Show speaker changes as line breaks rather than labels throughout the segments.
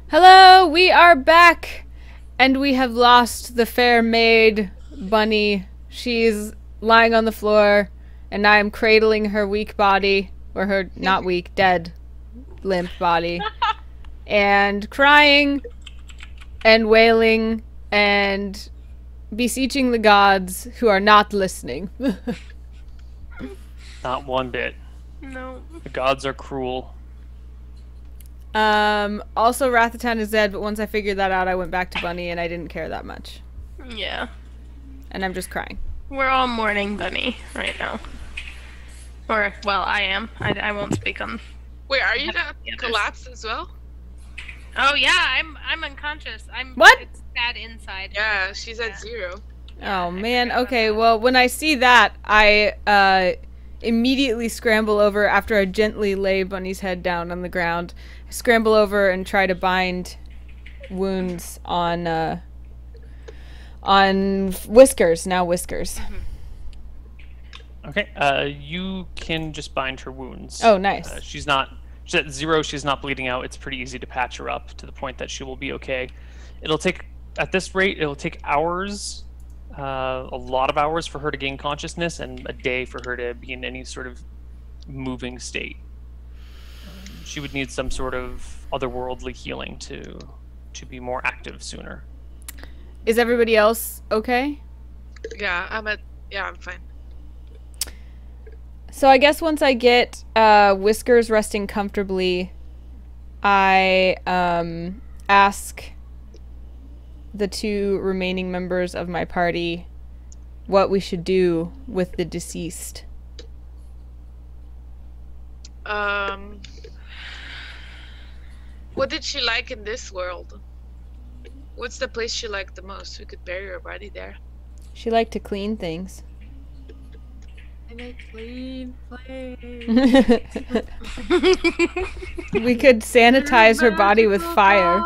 Hello, we are back, and we have lost the fair maid, Bunny. She's lying on the floor, and I am cradling her weak body, or her not weak, dead, limp body, and crying, and wailing, and beseeching the gods who are not listening.
Not one bit.
No.
The gods are cruel.
Also Rathatan is dead, but once I figured that out, I went back to Bunny, and I didn't care that much.
Yeah.
And I'm just crying.
We're all mourning Bunny right now. Or, well, I am. I won't speak on...
Wait, are you not collapsed as well?
Oh, yeah, I'm unconscious.
What?
It's bad inside.
Yeah, she's at 0.
Oh man, okay, well when I see that, I immediately scramble over after I gently lay Bunny's head down on the ground. I scramble over and try to bind wounds on Whiskers, now Whiskers.
Okay, you can just bind her wounds.
Oh, nice.
She's at 0, she's not bleeding out. It's pretty easy to patch her up to the point that she will be okay. At this rate, it'll take hours, a lot of hours for her to gain consciousness, and a day for her to be in any sort of moving state. She would need some sort of otherworldly healing to be more active sooner.
Is everybody else okay?
Yeah, I'm fine.
So I guess once I get Whiskers resting comfortably, I ask the 2 remaining members of my party what we should do with the deceased.
What did she like in this world? What's the place she liked the most? We could bury her body there.
She liked to clean things.
In a clean place.
We could sanitize her body with fire.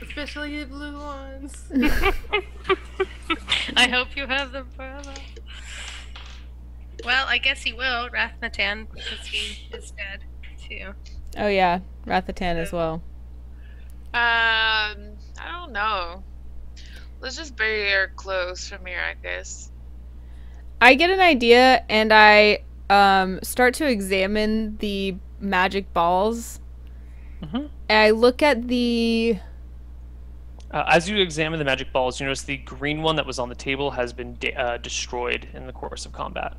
Especially the blue ones.
I hope you have them forever. Well, I guess he will, Rathnatan, because he is dead, too.
Oh yeah, Rathatan as well.
I don't know. Let's just bury her close from here, I guess.
I get an idea and I start to examine the magic balls. And I look at the...
As you examine the magic balls, you notice the green one that was on the table has been destroyed in the course of combat.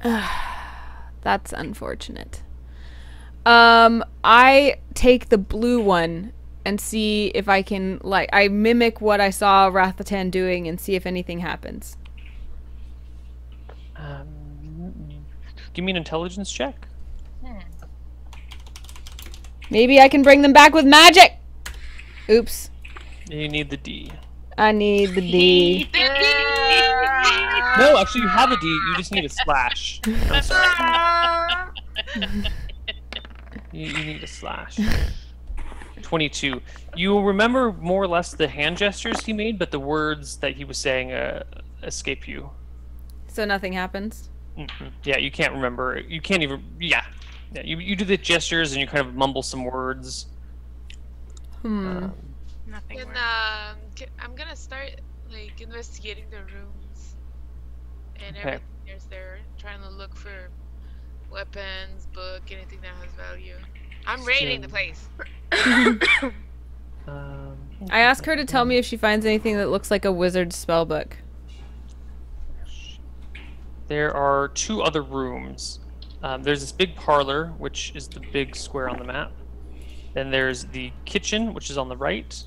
That's unfortunate. I take the blue one and see if I can, I mimic what I saw Rathatan doing and see if anything happens.
Give me an intelligence check.
Maybe I can bring them back with magic! Oops.
You need the D.
I need the D.
No, actually, you have a D. You just need a slash. I'm sorry. You need a slash. 22. You remember more or less the hand gestures he made, but the words that he was saying escape you.
So nothing happens?
Yeah, you can't remember. You can't even... Yeah. You do the gestures and you kind of mumble some words.
Nothing
And,
works.
I'm gonna start, investigating the rooms. And
Okay.
everything there's there. Trying to look for weapons, book, anything that has value. I'm raiding the place.
I ask her to tell me if she finds anything that looks like a wizard's spellbook.
There are 2 other rooms. There's this big parlor, which is the big square on the map. Then there's the kitchen, which is on the right.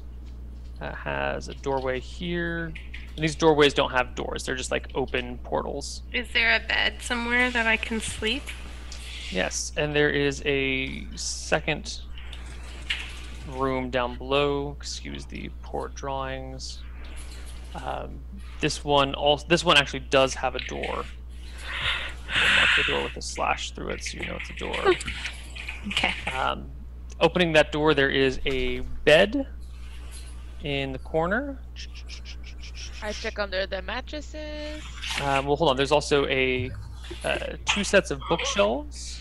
Has a doorway here. And these doorways don't have doors. They're just like open portals.
Is there a bed somewhere that I can sleep?
Yes, and there is a second room down below. Excuse the poor drawings. This one actually does have a door. I'll mark the door with a slash through it, so you know it's a door.
Okay.
Opening that door, there is a bed in the corner.
I check under the mattresses.
Well, hold on. There's also 2 sets of bookshelves.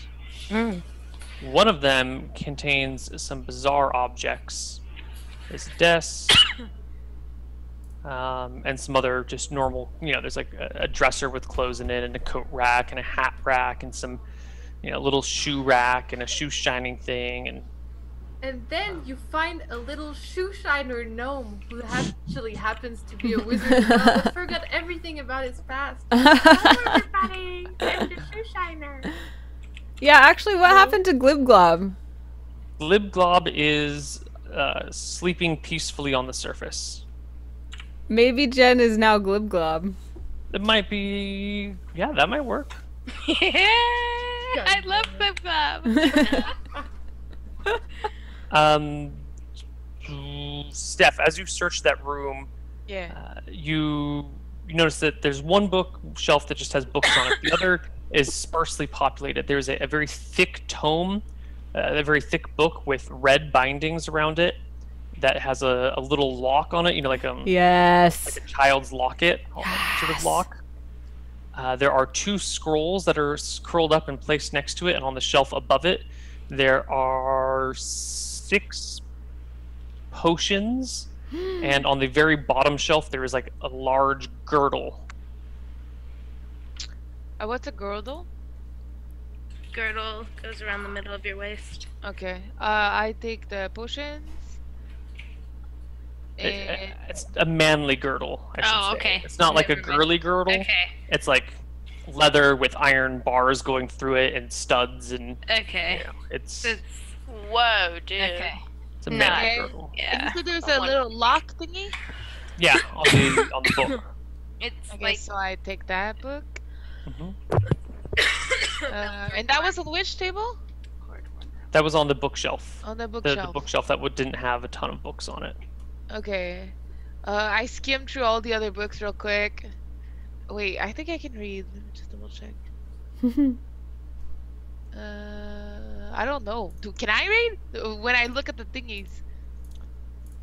One of them contains some bizarre objects. There's a desk. And some other just normal, there's like a dresser with clothes in it and a coat rack and a hat rack and some, little shoe rack and a shoe shining thing.
And then you find a little shoe shiner gnome who actually happens to be a wizard as well, but forgot everything about his past. Hello, everybody! I'm the shoe shiner.
Yeah, actually, what happened to Glibglob?
Glibglob is sleeping peacefully on the surface.
Maybe Jen is now Glibglob.
It might be... Yeah, that might work.
Yeah, I love Flip Club.
Steph, as you search that room,
Yeah.
you notice that there's one bookshelf that just has books on it. The other is sparsely populated. There's a very thick tome, a very thick book with red bindings around it that has a little lock on it, like
Yes.
like a child's locket sort of lock. There are 2 scrolls that are curled up and placed next to it, and on the shelf above it, there are 6 potions, and on the very bottom shelf, there is like a large girdle.
What's a girdle?
Girdle goes around the middle of your waist.
Okay. I take the potions. And
It's a manly girdle, I should say.
Oh, okay.
It's not like a
Never mind.
girly girdle.
Okay.
It's like leather with iron bars going through it and studs, and
Okay.
it's
whoa, dude.
Okay.
a manly
Okay.
girdle.
Yeah.
So there's a little lock thingy.
Yeah, on the book.
It's
Okay,
like
so I take that book.
Mhm.
And that was on which table?
That was on the bookshelf.
On the
The
bookshelf.
bookshelf that didn't have a ton of books on it.
Okay. I skimmed through all the other books real quick. Wait, I think I can read. Let me just double check. I don't know. Can I read? When I look at the thingies.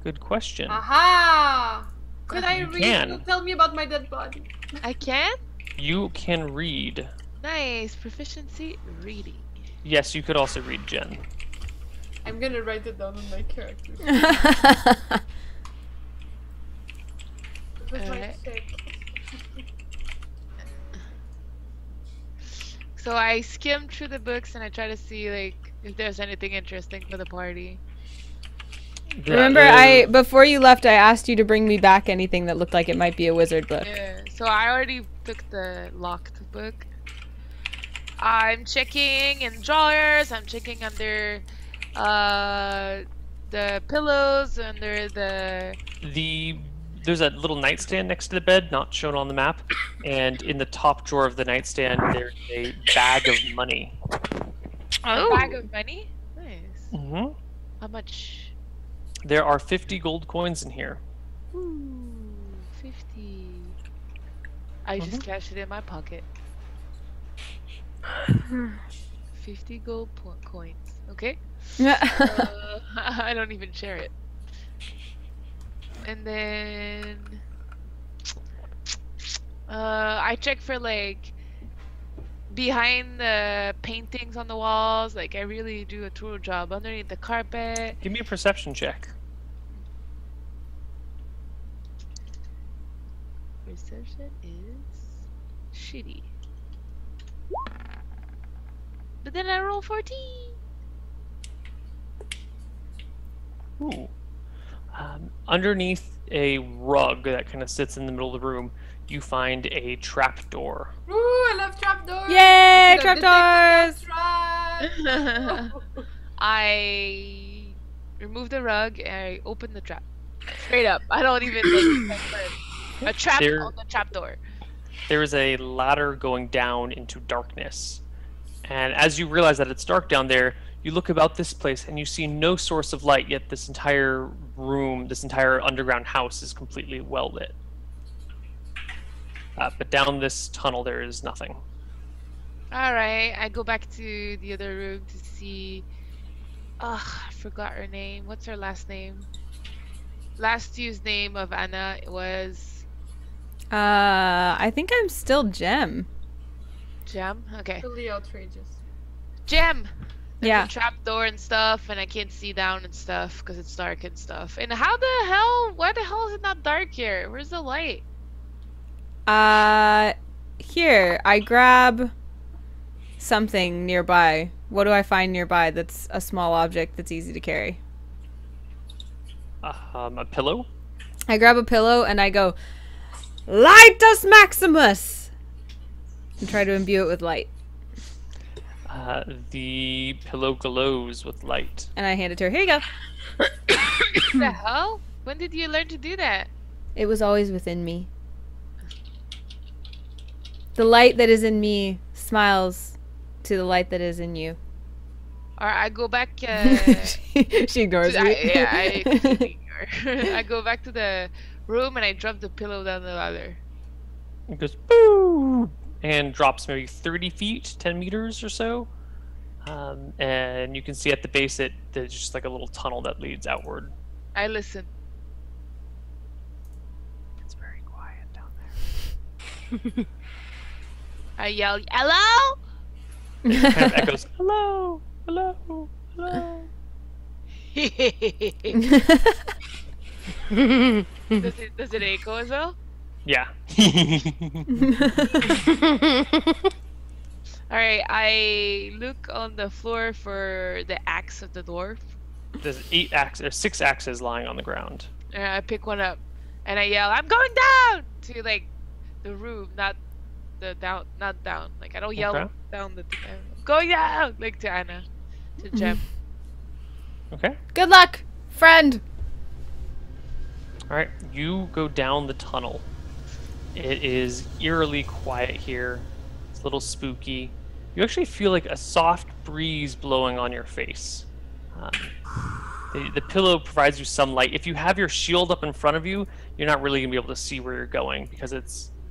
Good question.
Aha! Could I
You
read?
can.
Tell me about my dead body.
I can?
You can read.
Nice. Proficiency reading.
Yes, you could also read, Jen.
I'm gonna write it down on my character. With my
Alright.
check.
So I skimmed through the books and I try to see like if there's anything interesting for the party.
Remember, before you left, I asked you to bring me back anything that looked like it might be a wizard book.
Yeah. So I already took the locked book. I'm checking in drawers. I'm checking under the pillows, under the.
There's a little nightstand next to the bed, not shown on the map, and in the top drawer of the nightstand, there's a bag of money.
oh.
Bag of money. Nice.
Hmm.
How much?
There are 50 gold coins in here.
Ooh, 50. I just cashed it in my pocket. 50 gold coins. Okay. I don't even share it. And then I check for like behind the paintings on the walls. Like I really do a total job underneath the carpet.
Give me a perception check.
Perception is shitty. But then I roll 14.
Ooh. Underneath a rug that kind of sits in the middle of the room, you find a trapdoor.
Ooh, I love trapdoors!
Yay,
I could have
trapdoors!
detected that trap.
I remove the rug and I open the trap. Straight up. I don't even like a trap
There-
on the trapdoor.
There is a ladder going down into darkness. And as you realize that it's dark down there, you look about this place and you see no source of light, yet this entire room, this entire underground house is completely well lit. But down this tunnel there is nothing.
Alright, I go back to the other room to see. Ugh, I forgot her name. What's her last name? Last used name of Anna was
I think I'm still Gem.
Gem. Okay.
Really outrageous.
Gem!
Yeah.
a trap door and stuff, and I can't see down and stuff because it's dark and stuff. And how the hell? Why the hell is it not dark here? Where's the light?
Here, I grab something nearby. What do I find nearby that's a small object that's easy to carry?
A pillow.
I grab a pillow and I go, Lightus Maximus! And try to imbue it with light.
The pillow glows with light.
And I hand it to her. Here you go.
What the hell? When did you learn to do that?
It was always within me. The light that is in me smiles to the light that is in you.
Or I go back.
She ignores me.
I completely ignore. I go back to the room and I drop the pillow down the ladder.
It goes boo and drops maybe 30 feet, 10 meters or so. And you can see at the base there's just like a little tunnel that leads outward.
I listen.
It's very quiet down there.
I yell, "Hello!"
It kind of echoes, hello, hello, hello.
Does it echo as well?
Yeah.
Alright, I look on the floor for the axe of the dwarf.
There's 6 axes lying on the ground.
And I pick one up and I yell, "I'm going down!" to like the room, not down. Like I don't yell
Okay.
down the thing. I'm going down! Like to Anna. To Jem.
Okay.
Good luck, friend.
All right. You go down the tunnel. It is eerily quiet here. It's a little spooky. You actually feel like a soft breeze blowing on your face. The pillow provides you some light. If you have your shield up in front of you, you're not really gonna be able to see where you're going because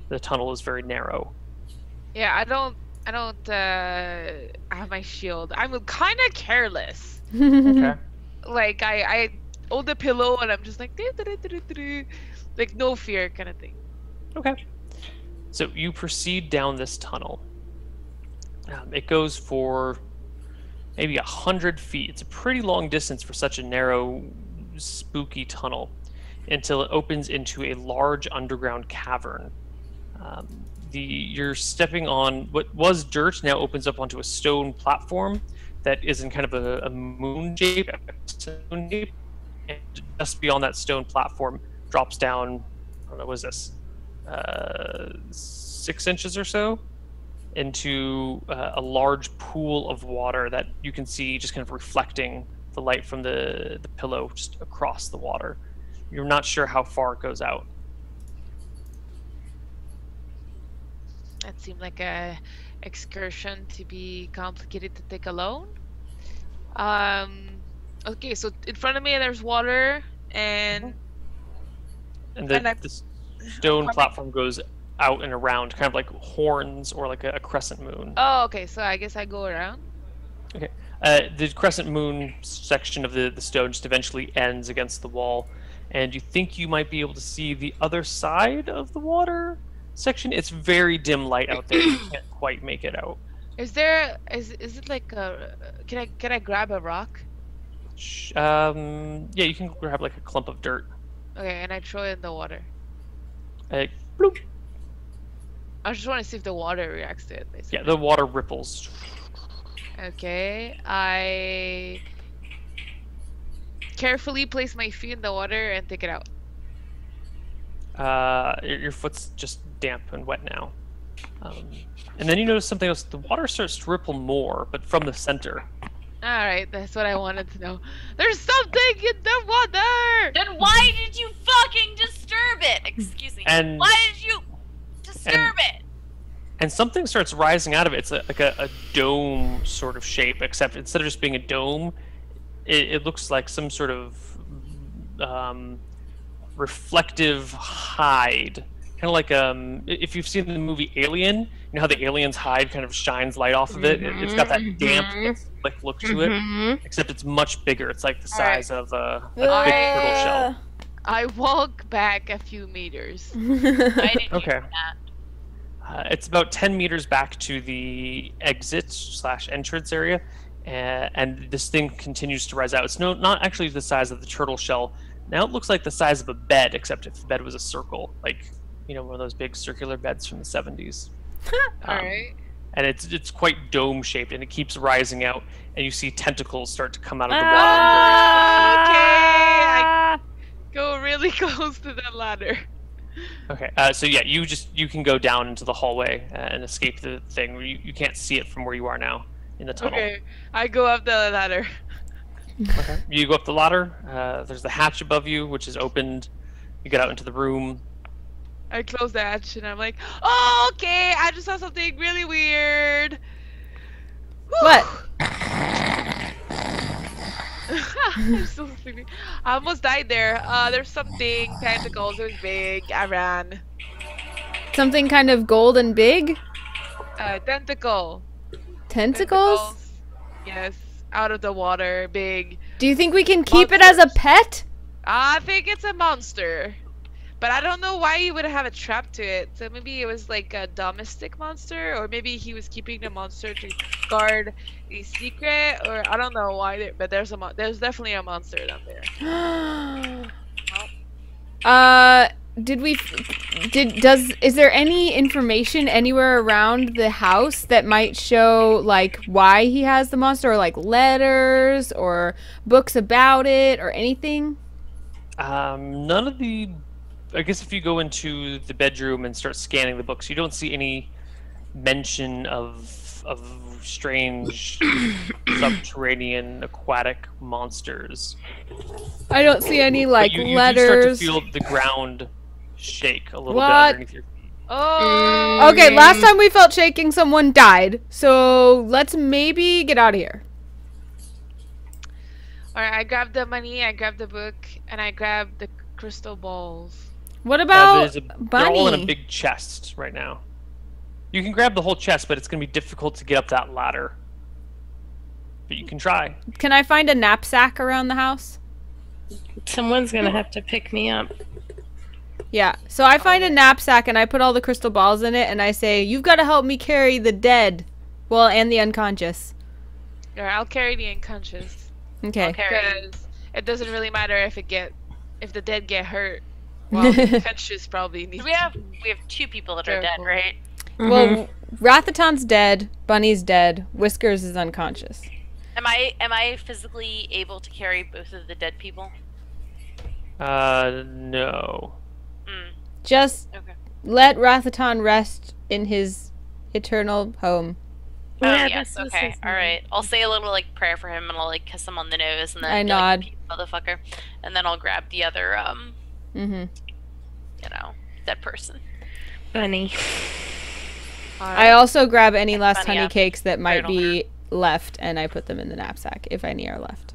the tunnel is very narrow.
Yeah, I don't have my shield. I'm kind of careless.
Okay.
Like I hold the pillow and I'm just like like no fear kind of thing.
Okay. So you proceed down this tunnel. It goes for maybe 100 feet. It's a pretty long distance for such a narrow, spooky tunnel until it opens into a large underground cavern. You're stepping on what was dirt, now opens up onto a stone platform that is in kind of a moon shape, and just beyond that stone platform drops down, I don't know, what is this, 6 inches or so, into a large pool of water that you can see just kind of reflecting the light from the pillow just across the water. You're not sure how far it goes out.
That seemed like a excursion to be complicated to take alone. Okay, so in front of me there's water and
The stone platform goes out and around, kind of like horns or like a crescent moon.
Oh, okay, so I guess I go around.
Okay. The crescent moon section of the stone just eventually ends against the wall, and you think you might be able to see the other side of the water section. It's very dim light out there. You can't quite make it out.
Is it like a can I grab a rock?
Yeah, you can grab like a clump of dirt.
Okay, and I throw it in the water.
Bloop.
I just want to see if the water reacts to it, basically.
Yeah, the water ripples.
Okay, I carefully place my feet in the water and take it out.
Your foot's just damp and wet now. And then you notice something else. The water starts to ripple more, but from the center.
Alright, that's what I wanted to know. There's something in the water!
Then why did you fucking disturb it? Excuse me.
And-
why did you disturb it?
And something starts rising out of it. It's like a dome sort of shape, except instead of just being a dome, it looks like some sort of reflective hide. Kind of like if you've seen the movie Alien, you know how the alien's hide kind of shines light off of it? It's got that damp, slick look to it, except it's much bigger. It's like the size of a big turtle shell.
I walk back a few meters.
Why did you
Okay.
do that?
It's about 10 meters back to the exit/entrance area, and this thing continues to rise out. It's not actually the size of the turtle shell. Now it looks like the size of a bed, except if the bed was a circle, like, you know, one of those big circular beds from the 70s.
All right.
And it's quite dome shaped, and it keeps rising out, and you see tentacles start to come out of the water.
Okay. I go really close to the ladder.
Okay, so yeah, you can go down into the hallway and escape the thing. You can't see it from where you are now in the tunnel.
Okay. I go up the ladder.
Okay. You go up the ladder. There's the hatch above you, which is opened. You get out into the room.
I close the hatch and I'm like, oh, okay. I just saw something really weird.
What?
I'm so sleepy. I almost died there. There's something, tentacles, it was big. I ran.
Something kind of gold and big?
Tentacle.
Tentacles?
Yes, out of the water, big.
Do you think we can keep it as a pet?
I think it's a monster. But I don't know why you would have a trap to it. So maybe it was like a domestic monster, or maybe he was keeping the monster to guard a secret, or I don't know why. But there's definitely a monster down there.
Is there any information anywhere around the house that might show like why he has the monster, or like letters or books about it or anything?
None of the. I guess if you go into the bedroom and start scanning the books, you don't see any mention of strange subterranean aquatic monsters.
I don't see any like
but you
letters.
do start to feel the ground shake a little bit
What?
underneath your feet.
Oh.
Okay, last time we felt shaking, someone died. So let's maybe get out of here.
Alright, I grabbed the money, I grabbed the book, and I grabbed the crystal balls.
What about
They're
Bunny?
all in a big chest right now. You can grab the whole chest, but it's going to be difficult to get up that ladder. But you can try.
Can I find a knapsack around the house?
Someone's gonna have to pick me up.
Yeah. So I find a knapsack and I put all the crystal balls in it and I say, "You've got to help me carry the dead, well, and the unconscious."
Alright, I'll carry the unconscious.
Okay.
Because it doesn't really matter if the dead get hurt. Well, the unconscious probably needs.
We have 2 people that are dead,
Careful.
right?
Well, Rathaton's dead, Bunny's dead, Whiskers is unconscious.
Am I physically able to carry both of the dead people?
No.
Just
Okay.
let Rathaton rest in his eternal home.
Oh
Yeah,
yes,
this
okay,
is
all right. I'll say a little like prayer for him, and I'll like kiss him on the nose, and then
I
be
nod.
like, "Peace, motherfucker," and then I'll grab the other
Mm-hmm.
dead person.
Bunny.
I also grab any last
Bunny
honey
up.
cakes that might
Right on
be left, and I put them in the knapsack if any are left.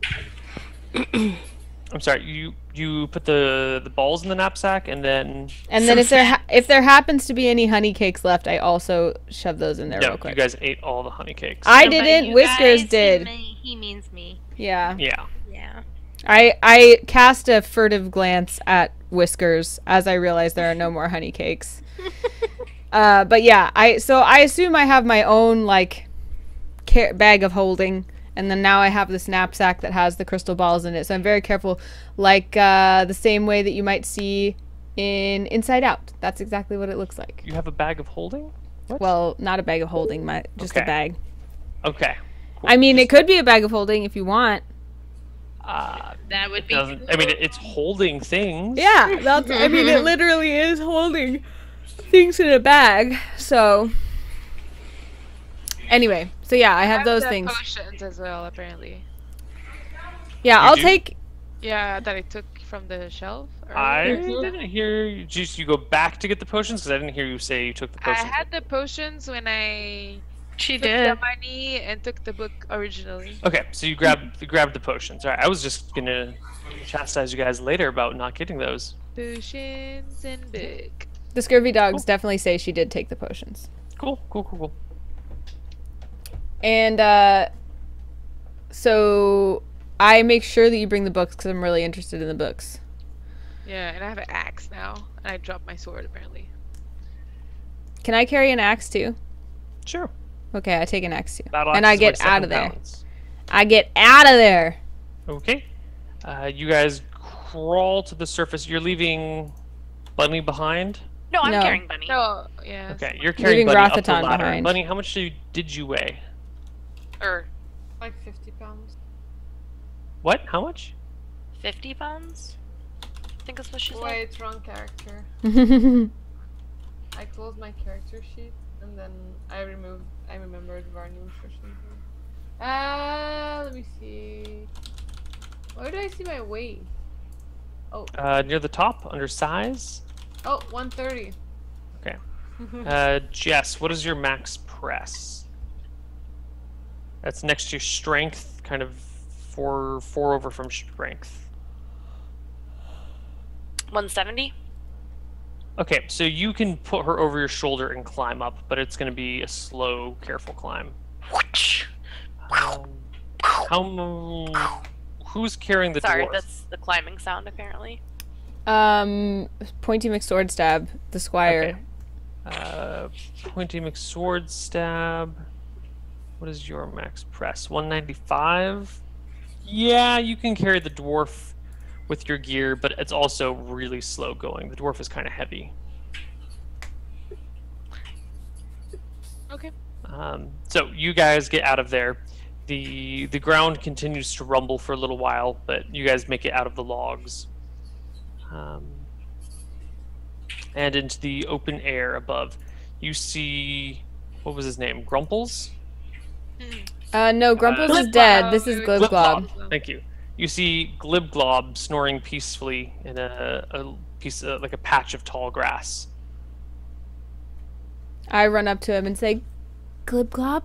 I'm sorry. You put the balls in the knapsack, and then.
And then if there happens to be any honey cakes left, I also shove those in there
No,
real quick.
you guys ate all the honey cakes.
I
So by
didn't.
you
Whiskers
guys,
did.
He means me.
Yeah.
Yeah.
Yeah.
I cast a furtive glance at Whiskers as I realized there are no more honey cakes. But yeah, I assume I have my own like bag of holding, and then now I have this knapsack that has the crystal balls in it. So I'm very careful, like the same way that you might see in Inside Out. That's exactly what it looks like.
You have a bag of holding? What?
Well, not a bag of holding, just a
Okay.
bag.
Okay. Cool.
I mean, it could be a bag of holding if you want.
That would be.
Doesn't. I mean, it's holding things.
Yeah, I mean, it literally is holding things in a bag. So, anyway, so yeah, I have those
the
things.
potions as well, apparently.
Yeah,
You
I'll
do?
take.
Yeah, that I took from the shelf.
I
earlier.
didn't hear you. Just you go back to get the potions because I didn't hear you say you took the
I
potions.
had the potions when I
She
took
did.
the money and took the book originally.
Okay, so you grabbed the potions. All right, I was just gonna chastise you guys later about not getting those.
Potions and book.
The scurvy dogs definitely say she did take the potions.
Cool.
And so I make sure that you bring the books because I'm really interested in the books.
Yeah, and I have an axe now, and I dropped my sword apparently.
Can I carry an axe too?
Sure.
Okay, I take an axe too.
Battle
And
axe
I
is
get
like
out
7
of there.
pounds.
I get out of there.
Okay. You guys crawl to the surface. You're leaving Bunny behind?
No, I'm
No.
carrying Bunny.
No, yeah.
Okay, you're carrying
Leaving
Bunny up the
Rathaton
ladder.
behind.
Bunny, how much did you weigh?
Or
Like 50 pounds.
What? How much?
50 pounds? I think that's what she said.
Wait, wrong character. I closed my character sheet and then I remembered Varnum for something. Let me see. Where do I see my weight? Oh,
Near the top, under size.
oh, 130.
Okay. Jess, what is your max press? That's next to your strength, kind of four over from strength.
170?
Okay, so you can put her over your shoulder and climb up, but it's going to be a slow, careful climb. Who's carrying the
Sorry,
dwarf?
that's the climbing sound apparently.
Pointy McSwordstab, the squire.
Okay. Pointy McSwordstab. What is your max press? 195? Yeah, you can carry the dwarf with your gear, but it's also really slow going. The dwarf is kind of heavy.
Okay.
So you guys get out of there. The ground continues to rumble for a little while, but you guys make it out of the logs. And into the open air above. You see, what was his name? Grumples?
No, Grumples is dead. This is Glibglob.
Thank you. You see Glibglob snoring peacefully in a piece of, like a patch of tall grass.
I run up to him and say, Glibglob,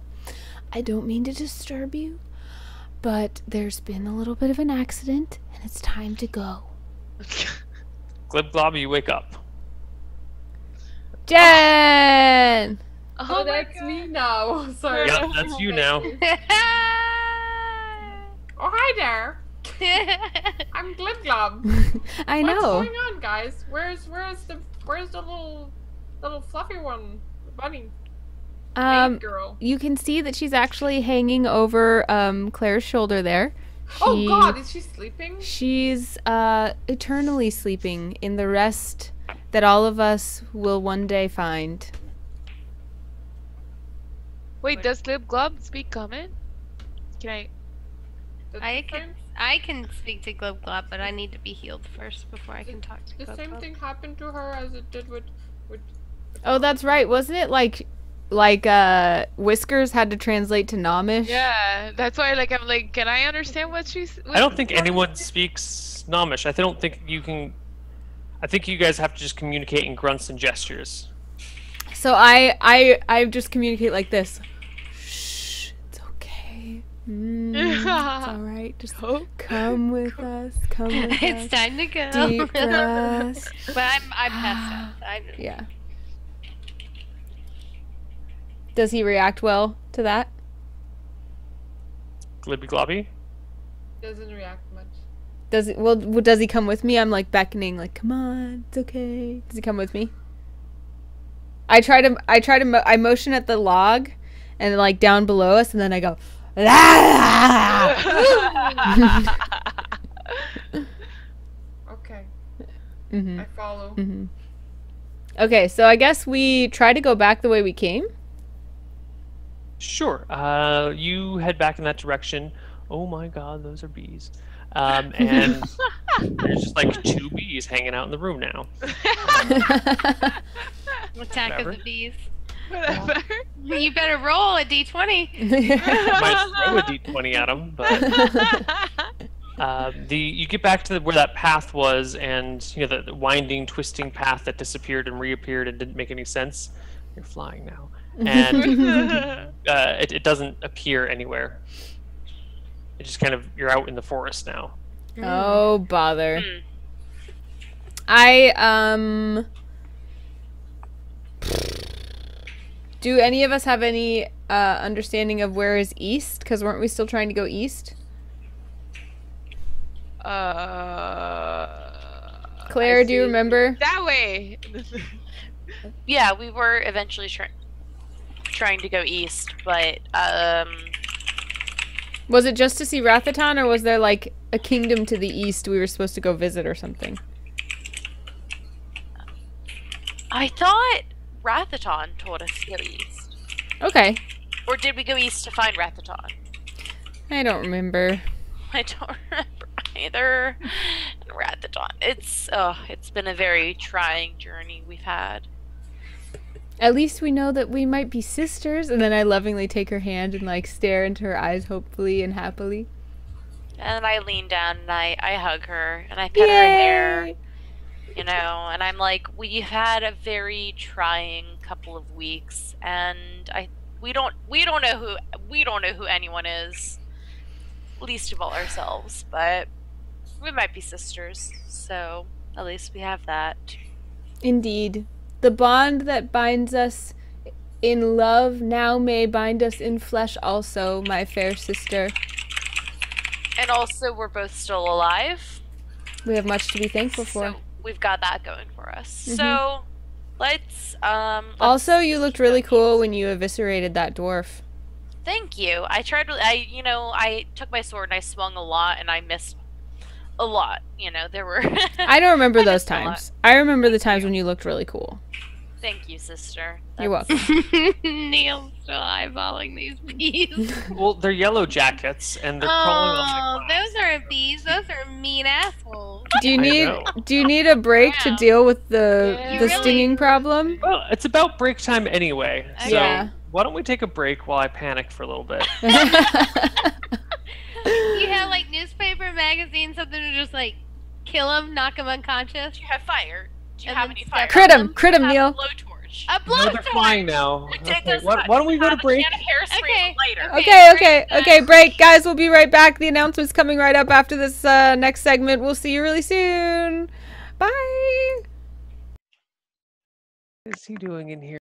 I don't mean to disturb you, but there's been a little bit of an accident, and it's time to go.
Glibglob, you wake up.
Jen!
Oh, that's me now. Sorry.
Yep, that's you now.
Oh, hi there. I'm Glibglob.
I
What's
know.
going on, guys? Where's the little fluffy one, the bunny? Maid girl.
You can see that she's actually hanging over Claire's shoulder there.
Oh God, is she sleeping?
She's eternally sleeping in the rest that all of us will one day find.
Wait, does Glibglob speak common? Can I?
I can speak to Glibglob, but I need to be healed first before I can talk to
The same
Glibglob.
thing happened to her as it did with
Oh, that's right. Wasn't it like Whiskers had to translate to Nomish?
Yeah, that's why. Like, I'm like, can I understand what she's?
I don't think anyone speaks Nomish. I don't think you can. I think you guys have to just communicate in grunts and gestures.
So I just communicate like this. Shh, it's okay. It's all right. Just come with us. Come with us.
It's time to go.
Deep breaths.
But I'm passed out.
Yeah. Does he react well to that?
Glibby globby.
doesn't react much.
Does it? Well, does he come with me? I'm like beckoning, like, come on, it's okay. Does he come with me? I motion at the log, and like down below us, and then I go,
Okay,
mm-hmm.
I follow.
Mm-hmm. Okay, so I guess we try to go back the way we came.
Sure. You head back in that direction. Oh my God, those are bees. And there's just like 2 bees hanging out in the room now.
Attack
Whatever.
of the bees.
Whatever.
You better roll a d20.
Might throw a d20 at them, but you get back to where that path was, and you know the winding, twisting path that disappeared and reappeared and didn't make any sense. You're flying now, and it doesn't appear anywhere. It just kind of you're out in the forest now.
Oh bother.
Hmm.
Do any of us have any understanding of where is east? Because weren't we still trying to go east? Claire,
I
do you
see.
remember?
That way.
Yeah, we were eventually trying to go east, but
Was it just to see Rathaton, or was there like a kingdom to the east we were supposed to go visit or something?
I thought Rathaton told us to go east.
Okay.
Or did we go east to find Rathaton?
I don't remember.
I don't remember either. Rathaton. It's been a very trying journey we've had.
At least we know that we might be sisters. And then I lovingly take her hand and like stare into her eyes hopefully and happily.
And I lean down and I hug her and I pet her hair. You know, and I'm like, we've had a very trying couple of weeks, and we don't know who anyone is, least of all ourselves. But we might be sisters, so at least we have that.
Indeed, the bond that binds us in love now may bind us in flesh also, my fair sister.
And also, we're both still alive.
We have much to be thankful for.
So we've got that going for us. So let's
also, you looked really cool when you eviscerated that dwarf.
Thank you. I took my sword and I swung a lot and I missed a lot. You know, there were
I don't remember those times. I remember the times when you looked really cool.
Thank you, sister.
You're welcome.
Neil's still eyeballing these bees.
Well, they're yellow jackets, and they're crawling on the glass.
Those are bees. Those are mean assholes.
Do you need a break to deal with the stinging problem?
Well, it's about break time anyway. So
Yeah.
why don't we take a break while I panic for a little bit?
You have like newspaper, magazine, something to just like kill them, knock them unconscious.
Do you have fire? Do you
And
have
then
any
step
fire?
Crit him,
I have
Neil.
a blowtorch.
A
No, they're
blowtorch.
flying now. Okay,
There's
why don't we go to break?
A can of hairspray
Okay.
later.
Okay, break. Guys, we'll be right back. The announcement's coming right up after this next segment. We'll see you really soon. Bye.
What is he doing in here?